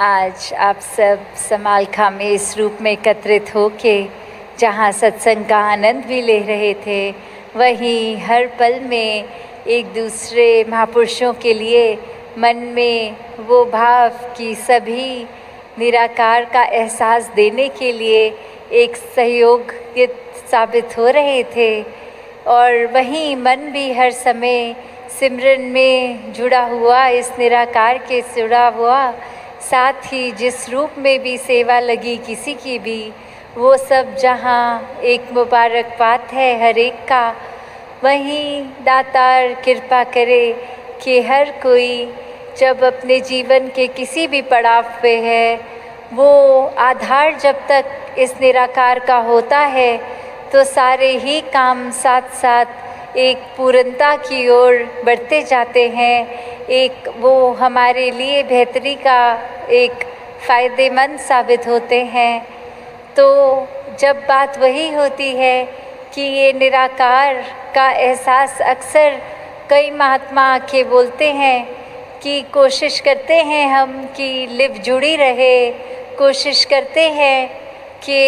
आज आप सब समालखा में इस रूप में एकत्रित होके जहाँ सत्संग का आनंद भी ले रहे थे, वहीं हर पल में एक दूसरे महापुरुषों के लिए मन में वो भाव कि सभी निराकार का एहसास देने के लिए एक सहयोग साबित हो रहे थे। और वहीं मन भी हर समय सिमरन में जुड़ा हुआ, इस निराकार के जुड़ा हुआ, साथ ही जिस रूप में भी सेवा लगी किसी की भी, वो सब जहाँ एक मुबारक बात है हर एक का। वहीं दातार कृपा करे कि हर कोई जब अपने जीवन के किसी भी पड़ाव पे है, वो आधार जब तक इस निराकार का होता है तो सारे ही काम साथ साथ एक पूर्णता की ओर बढ़ते जाते हैं। एक वो हमारे लिए बेहतरी का एक फ़ायदेमंद साबित होते हैं। तो जब बात वही होती है कि ये निराकार का एहसास अक्सर कई महात्मा आके बोलते हैं कि कोशिश करते हैं हम कि लिव जुड़ी रहे, कोशिश करते हैं कि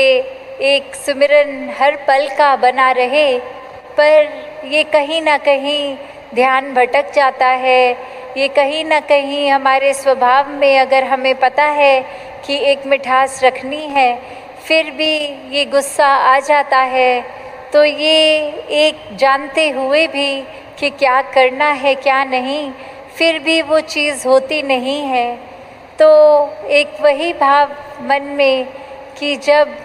एक सुमिरन हर पल का बना रहे, पर ये कहीं ना कहीं ध्यान भटक जाता है। ये कहीं ना कहीं हमारे स्वभाव में, अगर हमें पता है कि एक मिठास रखनी है, फिर भी ये गुस्सा आ जाता है। तो ये एक जानते हुए भी कि क्या करना है क्या नहीं, फिर भी वो चीज़ होती नहीं है। तो एक वही भाव मन में कि जब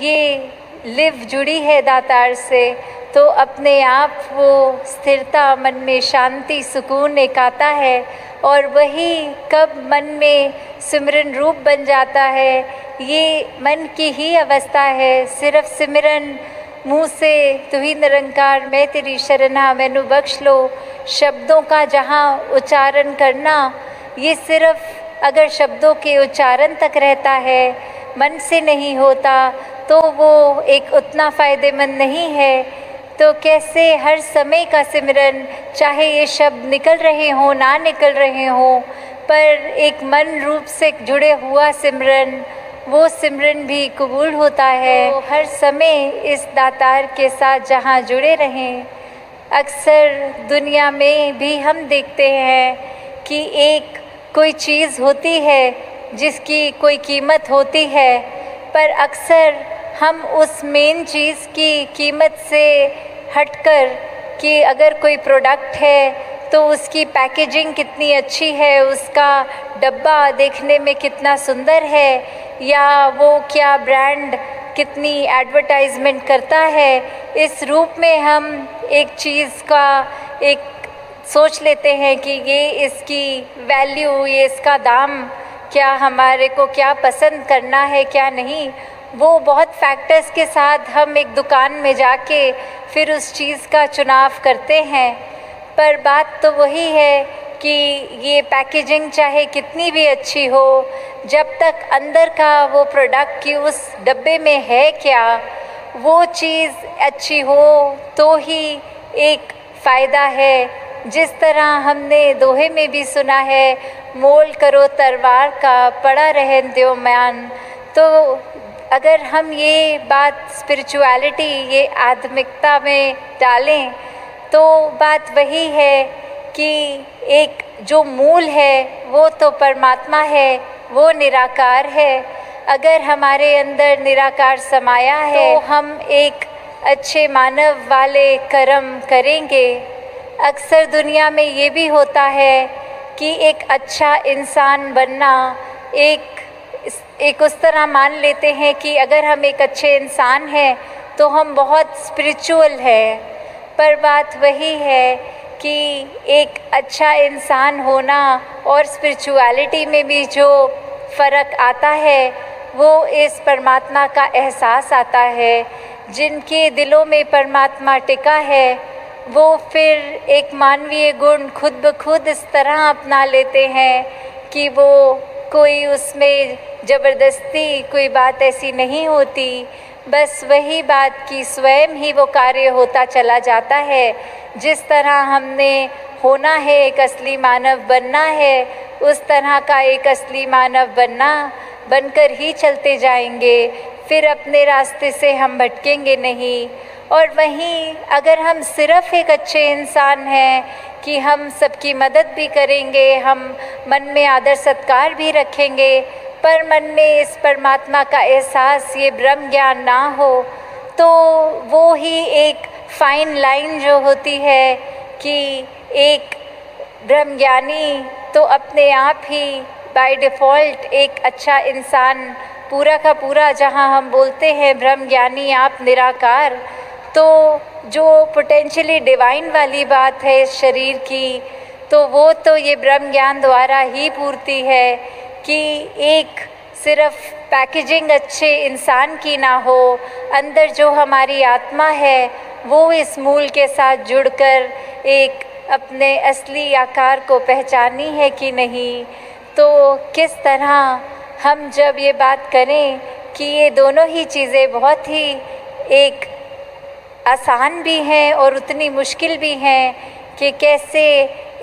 ये लिव जुड़ी है दातार से, तो अपने आप वो स्थिरता, मन में शांति, सुकून एक आता है। और वही कब मन में सिमरन रूप बन जाता है, ये मन की ही अवस्था है। सिर्फ सिमरन मुँह से तू ही निरंकार मैं तेरी शरणा मैनू बख्श लो शब्दों का जहाँ उच्चारण करना, ये सिर्फ अगर शब्दों के उच्चारण तक रहता है, मन से नहीं होता, तो वो एक उतना फ़ायदेमंद नहीं है। तो कैसे हर समय का सिमरन, चाहे ये शब्द निकल रहे हों ना निकल रहे हों, पर एक मन रूप से जुड़े हुआ सिमरन, वो सिमरन भी कबूल होता है। तो हर समय इस दातार के साथ जहाँ जुड़े रहें। अक्सर दुनिया में भी हम देखते हैं कि एक कोई चीज़ होती है जिसकी कोई कीमत होती है, पर अक्सर हम उस मेन चीज़ की कीमत से हटकर कि अगर कोई प्रोडक्ट है तो उसकी पैकेजिंग कितनी अच्छी है, उसका डब्बा देखने में कितना सुंदर है, या वो क्या ब्रांड कितनी एडवर्टाइजमेंट करता है, इस रूप में हम एक चीज़ का एक सोच लेते हैं कि ये इसकी वैल्यू, ये इसका दाम, क्या हमारे को क्या पसंद करना है क्या नहीं। वो बहुत फैक्टर्स के साथ हम एक दुकान में जाके फिर उस चीज़ का चुनाव करते हैं। पर बात तो वही है कि ये पैकेजिंग चाहे कितनी भी अच्छी हो, जब तक अंदर का वो प्रोडक्ट की उस डब्बे में है क्या, वो चीज़ अच्छी हो तो ही एक फ़ायदा है। जिस तरह हमने दोहे में भी सुना है, मोल करो तरवार का पड़ा रहन दो म्यान। तो अगर हम ये बात स्पिरिचुअलिटी, ये आध्यात्मिकता में डालें, तो बात वही है कि एक जो मूल है वो तो परमात्मा है, वो निराकार है। अगर हमारे अंदर निराकार समाया है तो हम एक अच्छे मानव वाले कर्म करेंगे। अक्सर दुनिया में ये भी होता है कि एक अच्छा इंसान बनना एक उस तरह मान लेते हैं कि अगर हम एक अच्छे इंसान हैं तो हम बहुत स्पिरिचुअल हैं। पर बात वही है कि एक अच्छा इंसान होना और स्पिरिचुअलिटी में भी जो फ़र्क आता है, वो इस परमात्मा का एहसास आता है। जिनके दिलों में परमात्मा टिका है, वो फिर एक मानवीय गुण खुद ब खुद इस तरह अपना लेते हैं कि वो कोई उसमें ज़बरदस्ती कोई बात ऐसी नहीं होती। बस वही बात कि स्वयं ही वो कार्य होता चला जाता है। जिस तरह हमने होना है, एक असली मानव बनना है, उस तरह का एक असली मानव बनकर ही चलते जाएंगे। फिर अपने रास्ते से हम भटकेंगे नहीं। और वहीं अगर हम सिर्फ़ एक अच्छे इंसान हैं कि हम सबकी मदद भी करेंगे, हम मन में आदर सत्कार भी रखेंगे, पर मन में इस परमात्मा का एहसास, ये ब्रह्म ज्ञान ना हो, तो वो ही एक फाइन लाइन जो होती है कि एक ब्रह्मज्ञानी तो अपने आप ही बाय डिफ़ॉल्ट एक अच्छा इंसान पूरा का पूरा, जहाँ हम बोलते हैं ब्रह्मज्ञानी आप निराकार, तो जो पोटेंशियली डिवाइन वाली बात है इस शरीर की, तो वो तो ये ब्रह्म ज्ञान द्वारा ही पूर्ति है कि एक सिर्फ पैकेजिंग अच्छे इंसान की ना हो, अंदर जो हमारी आत्मा है वो इस मूल के साथ जुड़कर एक अपने असली आकार को पहचानी है कि नहीं। तो किस तरह हम जब ये बात करें कि ये दोनों ही चीज़ें बहुत ही एक आसान भी हैं और उतनी मुश्किल भी हैं कि कैसे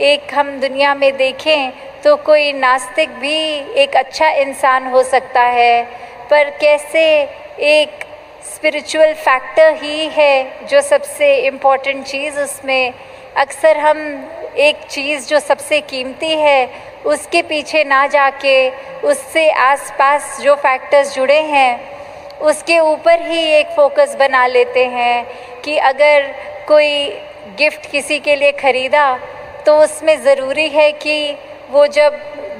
एक हम दुनिया में देखें तो कोई नास्तिक भी एक अच्छा इंसान हो सकता है, पर कैसे एक स्पिरिचुअल फैक्टर ही है जो सबसे इम्पॉर्टेंट चीज़, उसमें अक्सर हम एक चीज़ जो सबसे कीमती है उसके पीछे ना जाके उससे आसपास जो फैक्टर्स जुड़े हैं उसके ऊपर ही एक फ़ोकस बना लेते हैं कि अगर कोई गिफ्ट किसी के लिए ख़रीदा तो उसमें ज़रूरी है कि वो जब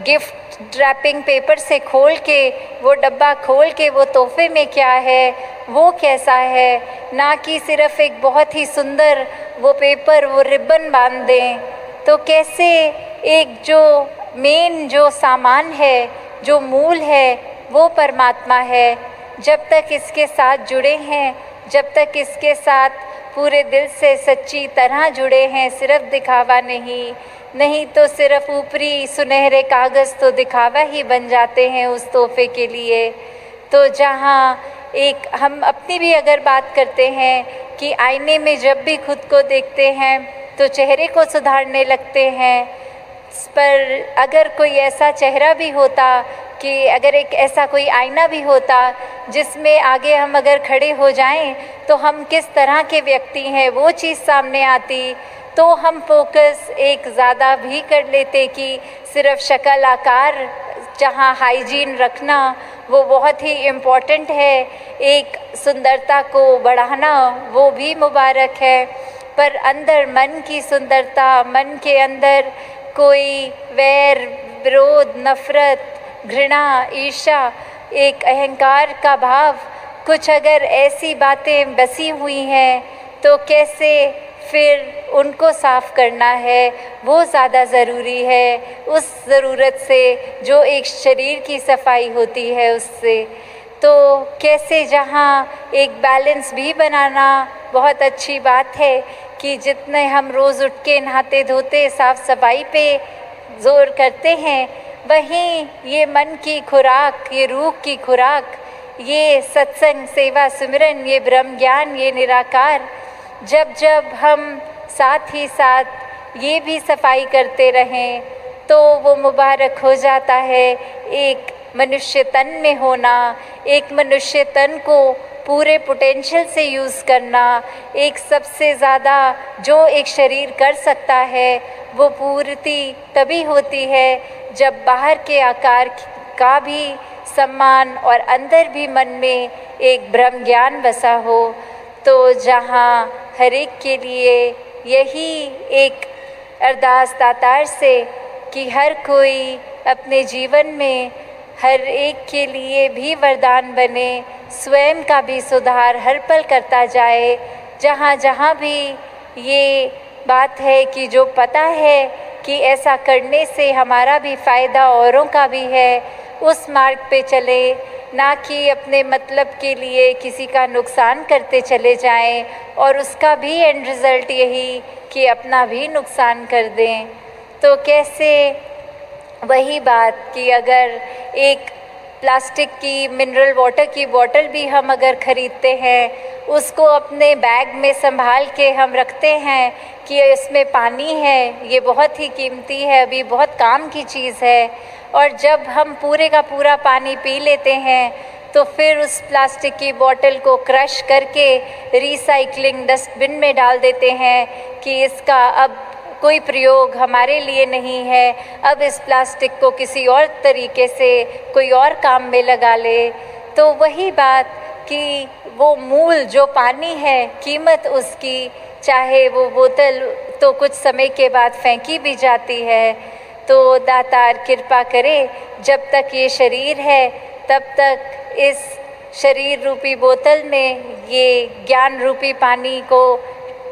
गिफ्ट रैपिंग पेपर से खोल के वो डब्बा खोल के वो तोहफे में क्या है वो कैसा है, ना कि सिर्फ़ एक बहुत ही सुंदर वो पेपर वो रिबन बांध दें। तो कैसे एक जो मेन जो सामान है, जो मूल है, वो परमात्मा है, जब तक इसके साथ जुड़े हैं, जब तक इसके साथ पूरे दिल से सच्ची तरह जुड़े हैं, सिर्फ दिखावा नहीं तो सिर्फ ऊपरी सुनहरे कागज़ तो दिखावा ही बन जाते हैं उस तोहफे के लिए। तो जहाँ एक हम अपनी भी अगर बात करते हैं कि आईने में जब भी खुद को देखते हैं तो चेहरे को सुधारने लगते हैं, पर अगर कोई ऐसा चेहरा भी होता कि अगर एक ऐसा कोई आईना भी होता जिसमें आगे हम अगर खड़े हो जाएं तो हम किस तरह के व्यक्ति हैं वो चीज़ सामने आती, तो हम फोकस एक ज़्यादा भी कर लेते कि सिर्फ शक्ल आकार, जहाँ हाइजीन रखना वो बहुत ही इम्पॉर्टेंट है, एक सुंदरता को बढ़ाना वो भी मुबारक है, पर अंदर मन की सुंदरता, मन के अंदर कोई वैर, विरोध, नफ़रत, घृणा, ईर्ष्या, एक अहंकार का भाव, कुछ अगर ऐसी बातें बसी हुई हैं तो कैसे फिर उनको साफ़ करना है वो ज़्यादा ज़रूरी है उस ज़रूरत से जो एक शरीर की सफाई होती है उससे। तो कैसे जहाँ एक बैलेंस भी बनाना बहुत अच्छी बात है कि जितने हम रोज़ उठ के नहाते धोते साफ़ सफाई पे ज़ोर करते हैं, वहीं ये मन की खुराक, ये रूह की खुराक, ये सत्संग, सेवा, सिमरन, ये ब्रह्म ज्ञान, ये निराकार, जब जब हम साथ ही साथ ये भी सफाई करते रहें तो वो मुबारक हो जाता है एक मनुष्य तन में होना, एक मनुष्य तन को पूरे पोटेंशियल से यूज़ करना। एक सबसे ज़्यादा जो एक शरीर कर सकता है वो पूर्ति तभी होती है जब बाहर के आकार का भी सम्मान और अंदर भी मन में एक ब्रह्म ज्ञान बसा हो। तो जहाँ हर एक के लिए यही एक अरदास दातार से कि हर कोई अपने जीवन में हर एक के लिए भी वरदान बने, स्वयं का भी सुधार हर पल करता जाए। जहाँ जहाँ भी ये बात है कि जो पता है कि ऐसा करने से हमारा भी फ़ायदा औरों का भी है, उस मार्ग पे चले, ना कि अपने मतलब के लिए किसी का नुकसान करते चले जाएं और उसका भी एंड रिज़ल्ट यही कि अपना भी नुकसान कर दें। तो कैसे वही बात कि अगर एक प्लास्टिक की मिनरल वाटर की बॉटल भी हम अगर ख़रीदते हैं, उसको अपने बैग में संभाल के हम रखते हैं कि इसमें पानी है, ये बहुत ही कीमती है, अभी बहुत काम की चीज़ है। और जब हम पूरे का पूरा पानी पी लेते हैं तो फिर उस प्लास्टिक की बॉटल को क्रश करके रिसाइकलिंग डस्टबिन में डाल देते हैं कि इसका अब कोई प्रयोग हमारे लिए नहीं है, अब इस प्लास्टिक को किसी और तरीके से कोई और काम में लगा ले। तो वही बात कि वो मूल जो पानी है, कीमत उसकी, चाहे वो बोतल तो कुछ समय के बाद फेंकी भी जाती है। तो दातार कृपा करे, जब तक ये शरीर है तब तक इस शरीर रूपी बोतल में ये ज्ञान रूपी पानी को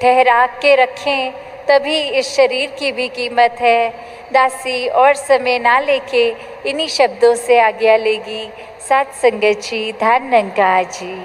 ठहरा के रखें, तभी इस शरीर की भी कीमत है। दासी और समय ना लेके इन्हीं शब्दों से आज्ञा लेगी। सात संगत जी, धन जी।